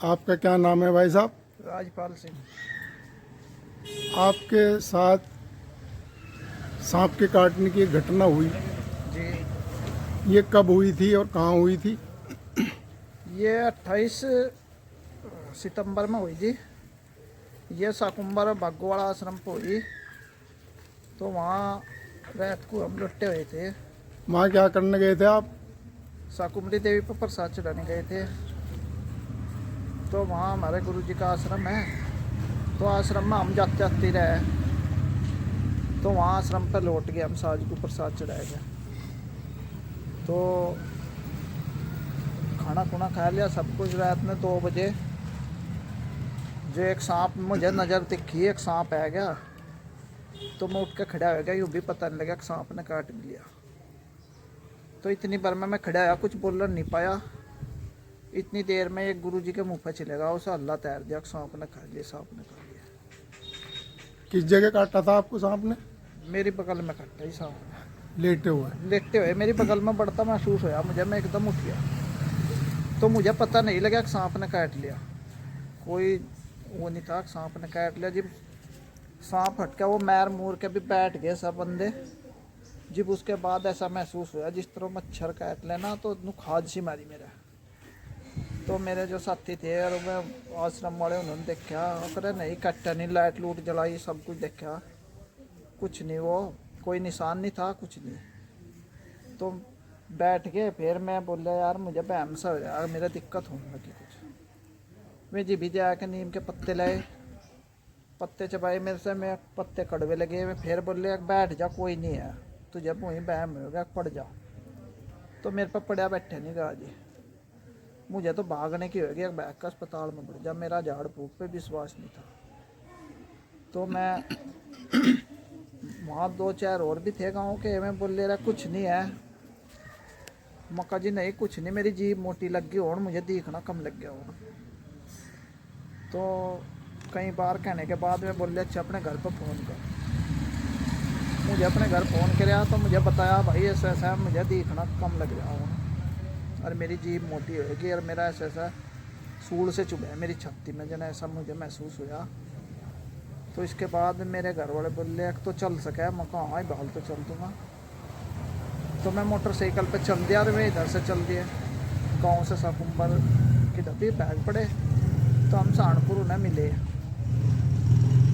आपका क्या नाम है भाई साहब? राजपाल सिंह। आपके साथ सांप के काटने की एक घटना हुई, जी, ये कब हुई थी और कहाँ हुई थी? ये 28 सितंबर में हुई जी। ये साकुम्बर भागोवाड़ा आश्रम पे हुई। तो वहाँ रात को हम लुट्टे हुए थे। वहाँ क्या करने गए थे आप? साकुम्बरी देवी पर प्रसाद चढ़ाने गए थे। तो वहाँ हमारे गुरु जी का आश्रम है। तो आश्रम में हम जाते जाते ही रहे। तो वहाँ आश्रम पर लौट गए हम, साज को प्रसाद चढ़ाया गया। तो खाना खुना खा लिया सब कुछ। रात में 2 बजे जो एक सांप मुझे नज़र दिखी, एक सांप आ गया। तो मैं उठ के खड़ा हो गया, यूँ भी पता नहीं लगा कि सांप ने काट भी लिया। तो इतनी बार में मैं खड़ा आया, कुछ बोलने नहीं पाया। इतनी देर में एक गुरुजी के मुंह पर चलेगा, उसे हल्ला तैर दिया कि सांप ने खा लिया, सांप ने खा लिया। किस जगह काटा था आपको सांप ने? मेरी बगल में कटा ही सांप। लेटे हुए? लेटते हुए मेरी बगल में बढ़ता महसूस होया मुझे। मैं एकदम उठ गया। तो मुझे पता नहीं लगा कि सांप ने काट लिया। कोई वो नहीं था कि सांप ने काट लिया। जब सांप हटका वो मैर मूर के भी बैठ गए सब बंदे। जब उसके बाद ऐसा महसूस हुआ जिस तरह मच्छर काट लेना, तो खाज सी मारी मेरा। तो मेरे जो साथी थे और मैं आश्रम वाले, उन्होंने देखा, करे नहीं कट्टा नहीं, लाइट लूट जलाई, सब कुछ देखा, कुछ नहीं, वो कोई निशान नहीं था, कुछ नहीं। तो बैठ गए। फिर मैं बोला यार मुझे बहम सा हो यार, मेरा दिक्कत होने लगी कुछ। मैं जी भी जाके नीम के पत्ते लाए, पत्ते चबाए मेरे से। मैं पत्ते कड़वे लगे। मैं फिर बोले बैठ जा, कोई नहीं है, तुझे वहीं बहम हो गया, पड़ जा। तो मेरे पर पड़ा बैठे नहीं गा जी। मुझे तो भागने की होगी, एक बैग का अस्पताल में बढ़ जा। मेरा झाड़ फूक पे विश्वास नहीं था। तो मैं वहाँ 2-4 और भी थे गाँव के। मैं बोले रहा कुछ नहीं है। मक्का जी नहीं कुछ नहीं, मेरी जीभ मोटी लग गई और मुझे दिखना कम लग गया। और तो कई बार कहने के बाद मैं बोले अच्छा अपने घर पर फ़ोन कर। मुझे अपने घर फ़ोन कराया तो मुझे बताया भाई ऐसा ऐसा मुझे दिखना कम लग रहा हूँ और मेरी जीभ मोटी होगी और मेरा ऐसा ऐसा सूल से चुभा है मेरी छाती में, जना ऐसा मुझे महसूस हुआ। तो इसके बाद मेरे घर वाले बोले एक तो चल सके। मैं कहा हाँ बाल तो चल दूँगा। तो मैं मोटरसाइकिल पे चल दिया और मैं इधर से चल दिए गाँव से साकुम्बर की डब्बी बैग पड़े। तो हम सहारनपुर उन्हें मिले।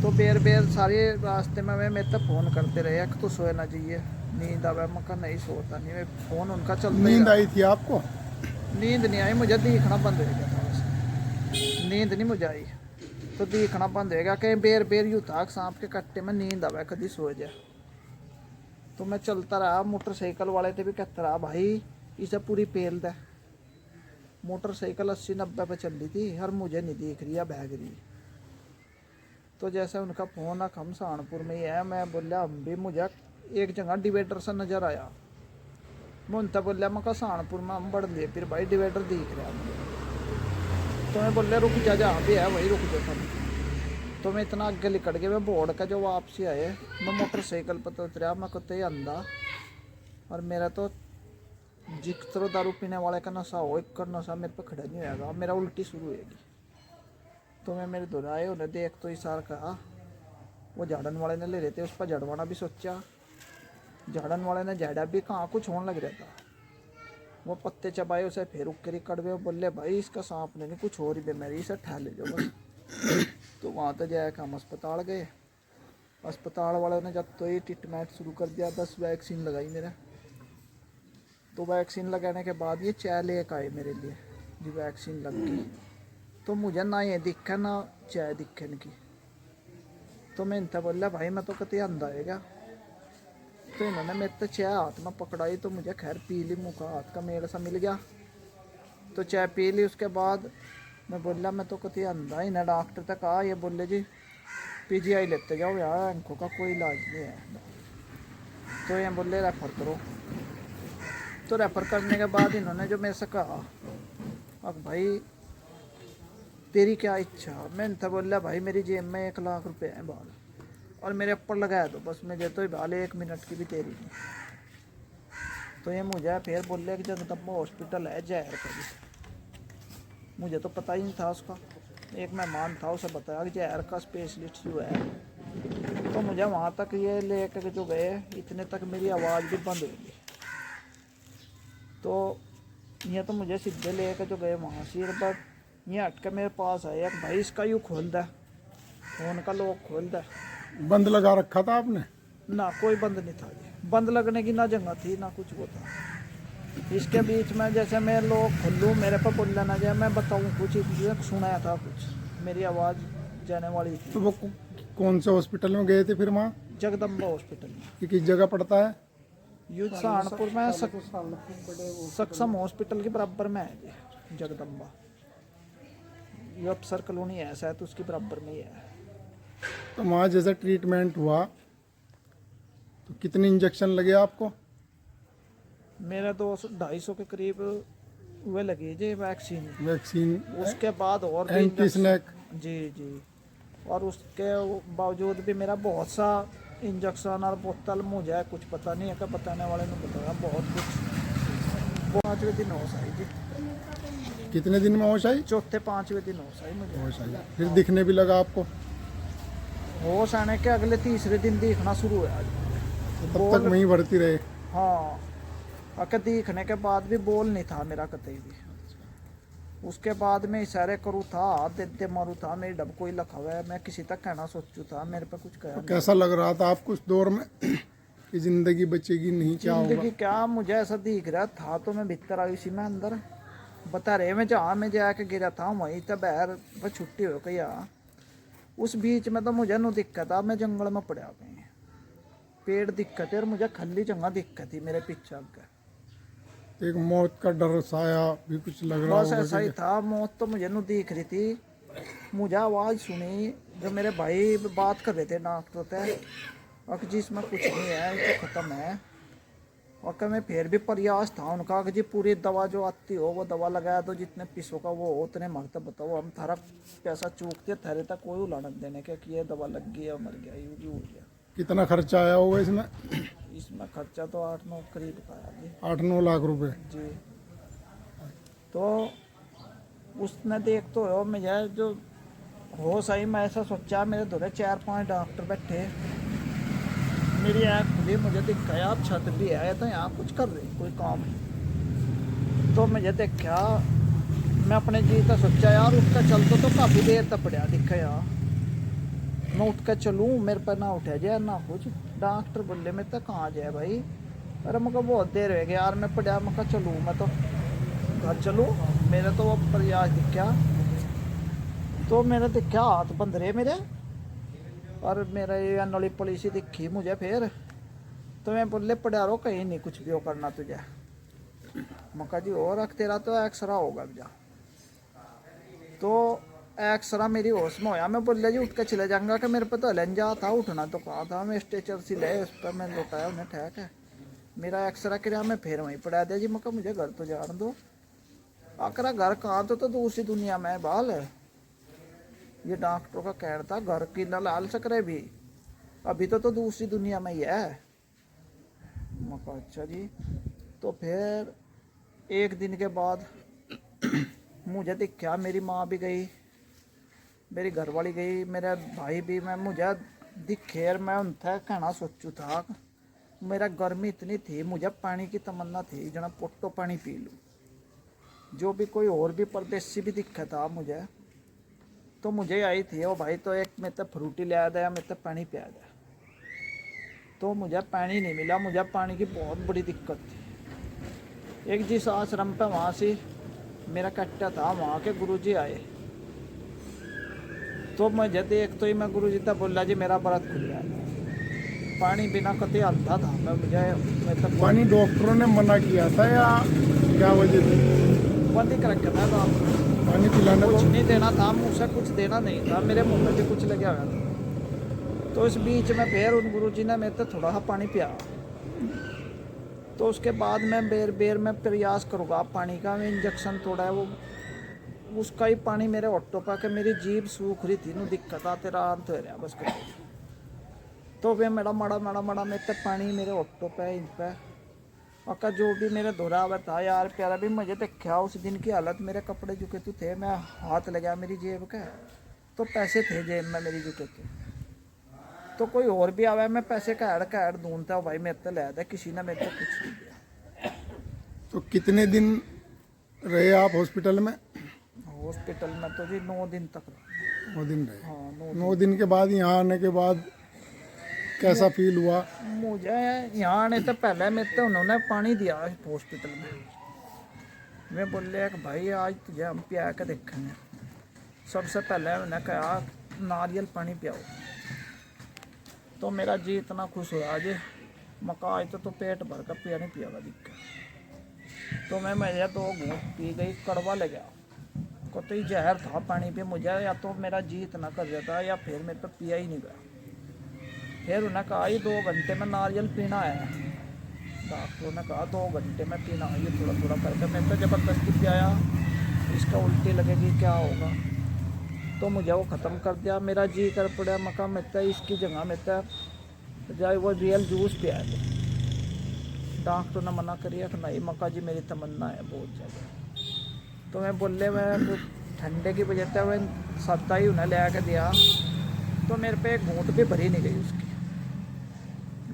तो बेर बेर सारे रास्ते में वे मेरे तक फ़ोन करते रहे कि तो सोए ना चाहिए, नींद आवे। मैं नहीं सोता नहीं, मैं फ़ोन उनका चलता ही नींद रहा। आई थी आपको? नींद नहीं आई, मुझे दिखना बंद हो गया था बस। नींद नहीं मुझे आई, तो दिखना बंद हो गया। कहीं बेर बेर यूँ था सांप के कट्टे में नींद आवे कभी सो जाए। तो मैं चलता रहा। मोटरसाइकिल वाले थे भी कहता रहा भाई इसे पूरी पेल दे। मोटरसाइकिल 80-90 पे चल रही थी और मुझे नहीं दिख रही है, भाग रही। तो जैसे उनका फ़ोन आ हम सहारनपुर में ही है। मैं बोला हम भी, मुझे एक जगह डिवाइडर सा नज़र आया। मैं उनसे बोलिया मैं कहा सहारनपुर में हम बढ़ लिए, फिर भाई डिवाइडर दिख रहा है मुझे। तो मैं बोलिया रुक जा, जहाँ भी है वही रुक जा तुम। तो मैं इतना आगे निकल गया। मैं बोर्ड का जो वापसी आए, मैं मोटरसाइकिल पर तो उतरा। मैं कहते ही अंधा और मेरा तो जिस तरह दारू पीने वाले का नशा हो, एक नशा मेरे पर खड़ा नहीं होगा, मेरा उल्टी शुरू होगी। तो मैं मेरे दोहराए उन्हें देख तो इशारा कहा। वो झाड़न वाले ने ले रहे थे, उस पर झड़वाना भी सोचा। झाड़न वाले ने झाड़ा भी, कहाँ कुछ होने लग रहा था। वो पत्ते चबाए उसे, फिर उकरी कड़वे बोले भाई इसका सांप नहीं कुछ और ही बीमारी, इसे ठा ले जाओ बस। तो वहाँ तो जाकर हम अस्पताल गए। अस्पताल वालों ने जब तो ही ट्रीटमेंट शुरू कर दिया, 10 वैक्सीन लगाई मेरे। तो वैक्सीन लगाने के बाद ये चाय लेकर आए मेरे लिए। जी वैक्सीन लग गई तो मुझे ना ये दिखे ना चाय दिखे की। तो मैं इनसे बोला भाई मैं तो कभी अंधा है क्या। तो इन्होंने मेरे तो चाय हाथ में पकड़ाई तो मुझे खैर पी ली, मुँह का हाथ का मेल सा मिल गया। तो चाय पी ली। उसके बाद मैं बोला मैं तो कभी अंधा ही ना। डॉक्टर तक कहा, ये बोले जी पीजीआई लेते जाओ यार, आंखों का कोई इलाज नहीं है। तो ये बोले रेफ़र करो। तो रेफ़र करने के बाद इन्होंने जो मेरे से कहा अब भाई तेरी क्या इच्छा। मैं इनसे बोला भाई मेरी जेब में 1 लाख रुपए हैं बाल, और मेरे ऊपर लगाया दो बस, मुझे तो बाल 1 मिनट की भी तेरी नहीं। तो ये मुझे फिर बोले कि जगदम्बा हॉस्पिटल है जहर कभी। मुझे तो पता ही नहीं था उसका। एक मेहमान था, उसे बताया कि जहर का स्पेशलिस्ट जो है, तो मुझे वहाँ तक ये लेकर जो गए, इतने तक मेरी आवाज़ भी बंद हो गई। तो ये तो मुझे सीधे लेकर जो गए वहाँ सिर पर, ये हट के मेरे पास आया कि भाई इसका यूँ खोल दे, फोन का लॉक खोल दे। बंद लगा रखा था आपने? ना कोई बंद नहीं था जी, बंद लगने की ना जगह थी ना कुछ वो था। इसके बीच में जैसे मैं लोग खोलूँ, मेरे पर बोलना ना जाए, मैं बताऊँ कुछ, सुनाया था कुछ, मेरी आवाज़ जाने वाली थी। तो वो कौन से हॉस्पिटल में गए थे फिर वहाँ? जगदम्बा हॉस्पिटल में। ये किस जगह पड़ता है? युद्ध सहारनपुर में सक्षम हॉस्पिटल के बराबर में है जी जगदम्बा। ये अफसर कॉलोनी है शायद, उसके बराबर में ही है। तो वहाँ जैसे ट्रीटमेंट हुआ तो कितने इंजेक्शन लगे आपको? मेरे 200-250 के करीब वे लगी जी वैक्सीन। वैक्सीन, उसके बाद और भी एंटी इंजेक्शन- स्नैक। जी जी। और उसके बावजूद भी मेरा बहुत सा इंजेक्शन और बोतल मुझे कुछ पता नहीं है, क्या बताने वाले ने बताया बहुत कुछ। 5वें दिन होश आई जी, कितने दिन में होश आई? 4-5वें दिन होश आई मुझे। होश आई, फिर दिखने भी लगा आपको? होश आने के अगले 3रे दिन दिखना शुरू हुआ। तो तब तक वहीं भर्ती रहे? हाँ, अगर दिखने के बाद भी बोल नहीं था मेरा कतई भी। उसके बाद में इशारे करूँ था, हाथ दे दे मारू था, मेरी डब कोई लखा हुआ है, मैं किसी तक कहना सोचू था, मेरे पे कुछ कहा तो नहीं। कैसा लग रहा था आपको उस दौर में कि जिंदगी बचेगी नहीं, क्या होगा? जिंदगी क्या, मुझे ऐसा दिख रहा था। तो मैं भीतर आई उसी में अंदर बता रहे, मैं जहाँ मैं जाके गिरा था वहीं तब बाहर बस छुट्टी हो गई। उस बीच में तो मुझे नो दिक्कत था, मैं जंगल में पड़ा गई, पेड़ दिक्कत है और मुझे खली जगह दिक्कत थी मेरे पीछे आगे। एक मौत का डर साया भी कुछ लग रहा बस होगा ऐसा ही कि- था, मौत तो मुझे नु दिख रही थी। मुझे आवाज़ सुनी, जो मेरे भाई बात कर रहे थे डॉक्टर से, और कि जी इसमें कुछ नहीं है, ये तो ख़त्म है। और कि मैं फिर भी प्रयास था उनका कि जी पूरी दवा जो आती हो वो दवा लगाया दो, जितने पीसों का वो उतने मरते बताओ, हम थारा पैसा चूकते थारे तक कोई उलाड़न देने के कि ये दवा लग गई है, मर गया, ये हो गया। कितना खर्चा आया होगा इसमें? इसमें खर्चा तो 8-9 करीब का आया जी। 8-9 लाख रुपए? जी। तो उसने देख तो हो मुझे जो होश आई, मैं ऐसा सोचा, मेरे धोरे 4-5 डॉक्टर बैठे, मेरी आँख खुली, मुझे दिखा यार छत भी है तो यहाँ कुछ कर रही कोई काम। तो मुझे देखा, मैं अपने जी का सोचा यार उठ कर चल तो काफ़ी देर तक पड़ा दिखा यार, मैं उठ कर चलूँ, मेरे पर ना उठा जाए ना कुछ। डॉक्टर बोले मैं तो कहाँ जाए भाई, अरे मैं बहुत देर हो गई यार, मैं पड़ा, मैं चलूँ, मैं तो घर चलूँ। मेरे तो वो प्रयास दिखा, तो मेरे दिखा हाथ बंद रहे मेरे, और मेरा ये नली पॉलिसी दिखी मुझे फिर। तो मैं बोले पड़ा रहो, कहीं नहीं कुछ भी हो करना तुझे। मका जी और रख, तेरा तो एक्सरा होगा जा। तो एक्सरा मेरी होश में होया, मैं बोले जी उठ के चले जाऊंगा, कि मेरे पे तो हलन जा था, उठना तो कहा था, मैं स्ट्रेचर से ले उस पर मैं लौटाया उन्हें, ठीक है। मेरा एक्सरा किया, मैं फिर वहीं पड़ा दिया जी। मका मुझे घर तो जान दो। आकरा घर कहाँ, तो दूसरी दुनिया में बाल है। ये डॉक्टर का कहना था, घर की न लाल सकरे भी, अभी तो दूसरी दुनिया में ही है। मका अच्छा जी। तो फिर एक दिन के बाद मुझे दिखा, मेरी माँ भी गई, मेरी घरवाली गई, मेरे भाई भी, मैं मुझे दिखे, और मैं उनसे कहना सोचू था, मेरा गर्मी इतनी थी, मुझे पानी की तमन्ना थी, जना पोटो पानी पी लूँ। जो भी कोई और भी परदेसी भी दिखा था मुझे, तो मुझे आई थी ओ भाई, तो एक मैं तो फ्रूटी ले आया था, मैं तो पानी पिया था। तो मुझे पानी नहीं मिला, मुझे पानी की बहुत बड़ी दिक्कत थी। एक जिस आश्रम पे वहाँ से मेरा कट्टा था, वहाँ के गुरुजी आए, तो मुझे देख तो ही मैं गुरुजी तक बोला जी मेरा व्रत खुल गया, पानी बिना कतई अंधा था मैं तो पानी डॉक्टरों ने मना किया था या क्या वजह थी? बंद ही कर रखा था, तो पानी पिलाने कुछ को? नहीं देना था, मुँह से कुछ देना नहीं था, मेरे मुँह में भी कुछ लगा हुआ था। तो इस बीच में फिर उन गुरुजी ने मेरे तो थोड़ा सा पानी पिया। तो उसके बाद मैं बेर बेर में प्रयास करूँगा पानी का, मैं इंजेक्शन थोड़ा है वो, उसका ही पानी मेरे ऑटो पा के मेरी जीभ सूख रही थी, नु दिक्कत आ तेरा अंत हो रहा बस कर। तो वे मेरा माड़ा माड़ा माड़ा में तो पानी मेरे ऑटो पे इन पे पक्का जो भी मेरा दोहरा हुआ था यार प्यारा भी मुझे देखा उस दिन की हालत, मेरे कपड़े झुके तो थे, मैं हाथ लगा मेरी जेब का तो पैसे थे जेब में मेरी झुके थे, तो कोई और भी आवा मैं पैसे का ऐड ढूंढता हूँ भाई मेरे तो ले दे, किसी ने मेरे को कुछ नहीं दिया। तो कितने दिन रहे आप हॉस्पिटल में? हॉस्पिटल में तो जी 9 दिन तक रहा। 9 दिन रहे। हाँ 9 दिन के बाद यहाँ आने के बाद कैसा फील हुआ? मुझे यहाँ आने से पहले मेरे तो उन्होंने पानी दिया हॉस्पिटल में। मैं बोले कि भाई आज तुझे हम पिया के देखेंगे। सबसे पहले उन्होंने कहा नारियल पानी पियाओ, तो मेरा जी इतना खुश हुआ आज मका आज तो पेट भर कर पिया नहीं पियागा दिक्कत। तो मैं 2 घूंट पी गई, कड़वा लगा को तो जहर था पानी पे मुझे, या तो मेरा जी इतना कर जाता या फिर मेरे पे पिया ही नहीं गया। फिर उन्हें कहा ये 2 घंटे में नारियल पीना है, डॉक्टरों ने कहा 2 घंटे में पीना है, ये थोड़ा थोड़ा करके मैं तो ज़बरदस्ती पियाया, इसका उल्टी लगेगी क्या होगा, तो मुझे वो ख़त्म कर दिया। मेरा जी कर पड़ा मका मिलता है इसकी जगह मिलता है जाए वो रियल जूस पिया दे। डॉक्टर ने मना करिए कि नहीं मका जी मेरी तमन्ना है बहुत ज़्यादा। तो मैं बोले मैं तो ठंडे की वजह से मैं सत्ता ही उन्हें ले के दिया, तो मेरे पे एक घूंट भी भरी नहीं गई उसकी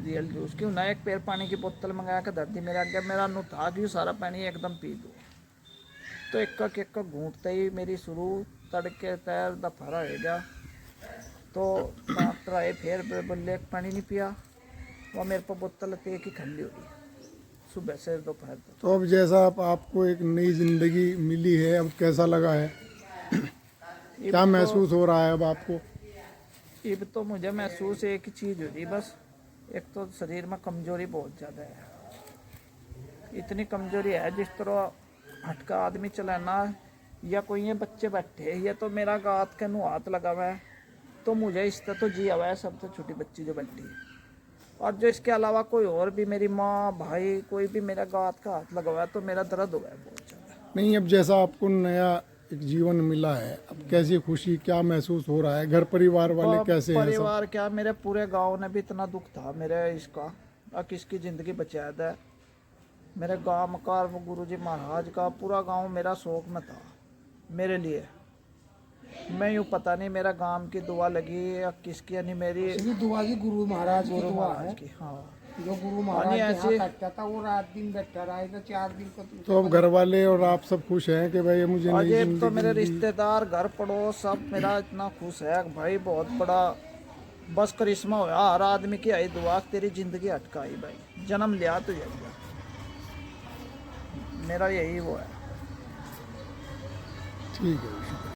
रियल जूस की। उन्हें एक पैर पानी की बोतल मंगा के धर दी मेरे आगे, मेरा नु था कि सारा पानी एकदम पी दूँ, तो एक घूंटते ही मेरी शुरू तड़के तैर दफा रहेगा। तो डॉक्टर आए फिर बोले पानी नहीं पिया, वो मेरे पर बोतल एक ही ठंडी हो गई सुबह से दोपहर तक। तो अब जैसा आपको एक नई जिंदगी मिली है, अब कैसा लगा है? क्या महसूस हो रहा है अब आपको? अब तो मुझे महसूस एक ही चीज़ हो रही बस, एक तो शरीर में कमजोरी बहुत ज़्यादा है। इतनी कमजोरी है जिस तरह हटका आदमी चलाना, या कोई ये बच्चे बैठे या तो मेरा गात के नु हाथ लगा हुआ है तो मुझे इस तरह तो जी हुआ है, सबसे छोटी बच्ची जो बैठी है, और जो इसके अलावा कोई और भी मेरी माँ भाई कोई भी मेरा गात का हाथ लगा हुआ है तो मेरा दर्द हुआ है बहुत ज़्यादा। नहीं, अब जैसा आपको नया एक जीवन मिला है, अब कैसी खुशी, क्या महसूस हो रहा है? घर परिवार वाले कैसे हैं सब? परिवार क्या, मेरे पूरे गांव ने भी इतना दुख था मेरे इसका, अब किसकी ज़िंदगी बचाया है। मेरे गांव मकार गुरु जी महाराज का पूरा गांव मेरा शौक में था मेरे लिए। मैं यूँ पता नहीं मेरा गांव की दुआ लगी या किसकी, यानी मेरी दुआ की गुरु महाराज की गुरु दुआ महाराज है। की। हाँ जो गुरु यानी महाराज ऐसे यहाँ बैठता था वो रात दिन बैठा रहा था 4 दिन का। तो अब घर वाले और आप सब खुश हैं कि भाई मुझे नई अजय जिंदगी तो मेरे मिली? रिश्तेदार घर पड़ोस सब मेरा इतना खुश है भाई, बहुत बड़ा बस करिश्मा हुआ हर आदमी की आई दुआ तेरी जिंदगी अटकाई भाई, जन्म लिया तो लिया, मेरा यही वो है। ठीक है।